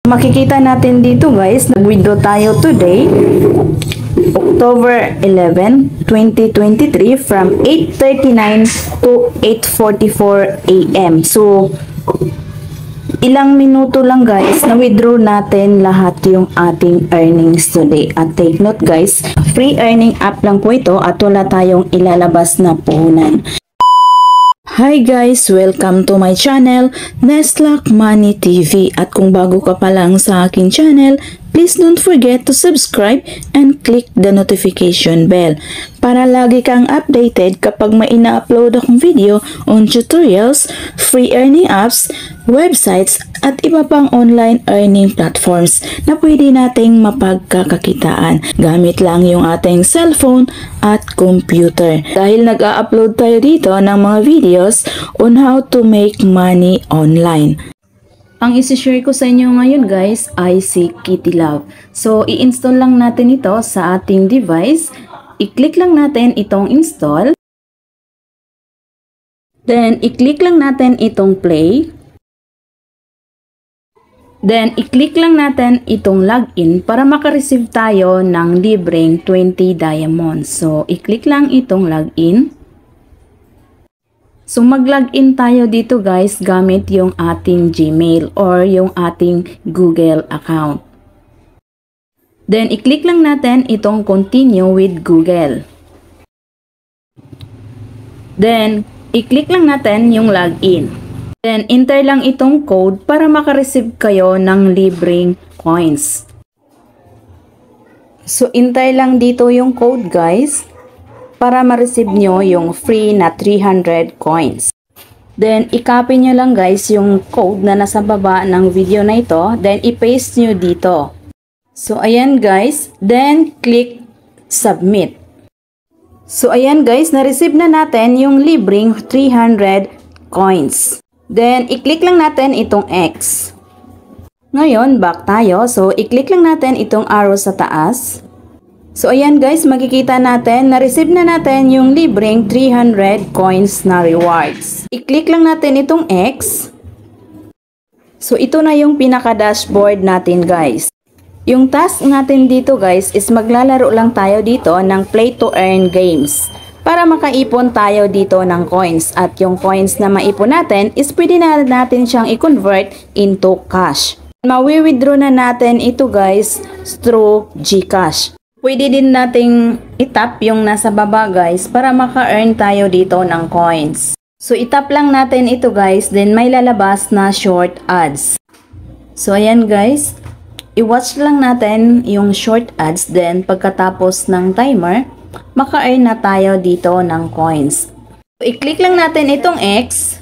Makikita natin dito guys, nag-withdraw tayo today, October 11, 2023 from 8:39 to 8:44 AM. So, ilang minuto lang guys, na-withdraw natin lahat yung ating earnings today. At take note guys, free earning app lang po ito at wala tayong ilalabas na puhunan. Hi guys! Welcome to my channel, Nestlac Money TV. At kung bago ka pa lang sa aking channel, please don't forget to subscribe and click the notification bell para lagi kang updated kapag may ina-upload akong video on tutorials, free earning apps, websites, at iba pang online earning platforms na pwede nating mapagkakakitaan gamit lang yung ating cellphone at computer. Dahil nag-a-upload tayo dito ng mga videos on how to make money online. Ang isi-share ko sa inyo ngayon guys ay si Kitty Love. So, i-install lang natin ito sa ating device. I-click lang natin itong install. Then, i-click lang natin itong play. Then, i-click lang natin itong login para makareceive tayo ng libreng 20 diamonds. So, i-click lang itong login. So, mag-login tayo dito guys gamit yung ating Gmail or yung ating Google account. Then, i-click lang natin itong continue with Google. Then, i-click lang natin yung login. Then, enter lang itong code para makareceive kayo ng libreng coins. So, enter lang dito yung code guys para ma-receive nyo yung free na 300 coins. Then, i-copy nyo lang guys yung code na nasa baba ng video na ito. Then, i-paste nyo dito. So, ayan guys. Then, click submit. So, ayan guys. Na-receive na natin yung libreng 300 coins. Then, i-click lang natin itong X. Ngayon, back tayo. So, i-click lang natin itong arrow sa taas. So, ayan guys, makikita natin, na-receive na natin yung libreng 300 coins na rewards. I-click lang natin itong X. So, ito na yung pinaka-dashboard natin guys. Yung task natin dito guys is maglalaro lang tayo dito ng play to earn games para makaipon tayo dito ng coins. At yung coins na maipon natin is pwede na natin siyang i-convert into cash. Mawi-withdraw na natin ito guys through GCash. Pwede din nating itap yung nasa baba guys para maka-earn tayo dito ng coins. So itap lang natin ito guys, then may lalabas na short ads. So ayan guys, i-watch lang natin yung short ads, then pagkatapos ng timer, maka-earn na tayo dito ng coins. So i-click lang natin itong X.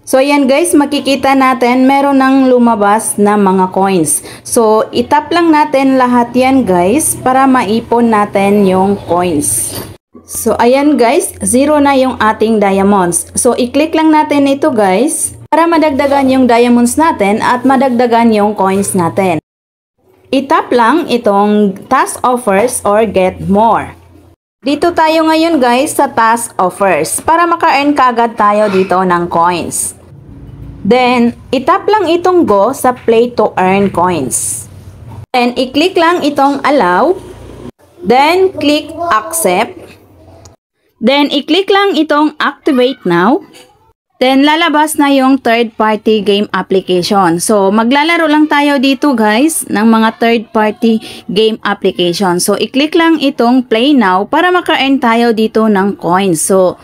So, ayan guys, makikita natin meron ng lumabas na mga coins. So, itap lang natin lahat yan guys para maipon natin yung coins. So, ayan guys, 0 na yung ating diamonds. So, i-click lang natin ito guys para madagdagan yung diamonds natin at madagdagan yung coins natin. Itap lang itong task offers or get more. Dito tayo ngayon guys sa task offers para maka-earn kaagad tayo dito ng coins. Then, itap lang itong go sa play to earn coins. Then, i-click lang itong allow. Then, click accept. Then, i-click lang itong activate now. Then, lalabas na yung third party game application. So, maglalaro lang tayo dito guys ng mga third party game application. So, i-click lang itong play now para maka-earn tayo dito ng coins. So,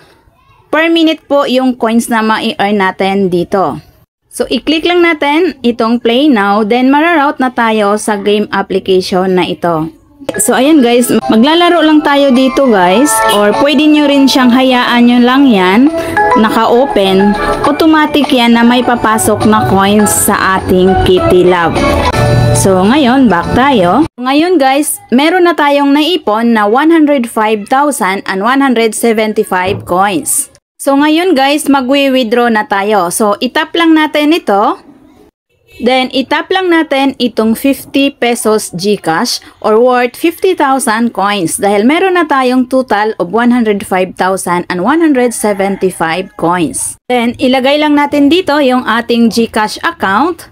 per minute po yung coins na ma-earn natin dito. So, i-click lang natin itong play now, then mararoute na tayo sa game application na ito. So, ayan guys, maglalaro lang tayo dito guys, or pwede nyo rin siyang hayaan nyo lang yan, naka-open, automatic yan na may papasok na coins sa ating Kitty Love. So, ngayon, back tayo. Ngayon guys, meron na tayong naipon na 105,175 coins. So, ngayon guys, magwi-withdraw na tayo. So, itap lang natin ito. Then, itap lang natin itong 50 pesos GCash or worth 50,000 coins dahil meron na tayong total of 105,175 coins. Then, ilagay lang natin dito yung ating GCash account.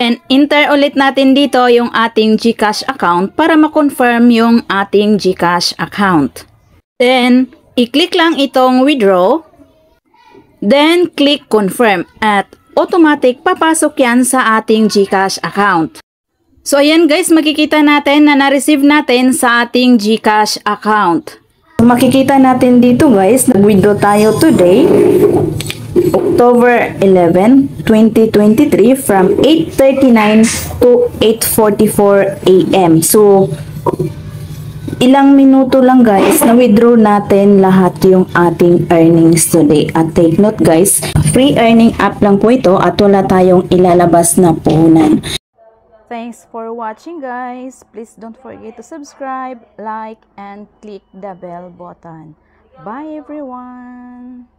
And enter ulit natin dito yung ating GCash account para ma-confirm yung ating GCash account. Then, i-click lang itong withdraw. Then, click confirm at automatic papasok yan sa ating GCash account. So, ayan guys, makikita natin na na-receive natin sa ating GCash account. Makikita natin dito guys, nag-withdraw tayo today, October 11, 2023 from 8:39 to 8:44 AM. So, ilang minuto lang guys, na-withdraw natin lahat yung ating earnings today. At take note guys, free earning app lang po ito at wala tayong ilalabas na puhunan. Thanks for watching guys. Please don't forget to subscribe, like, and click the bell button. Bye everyone!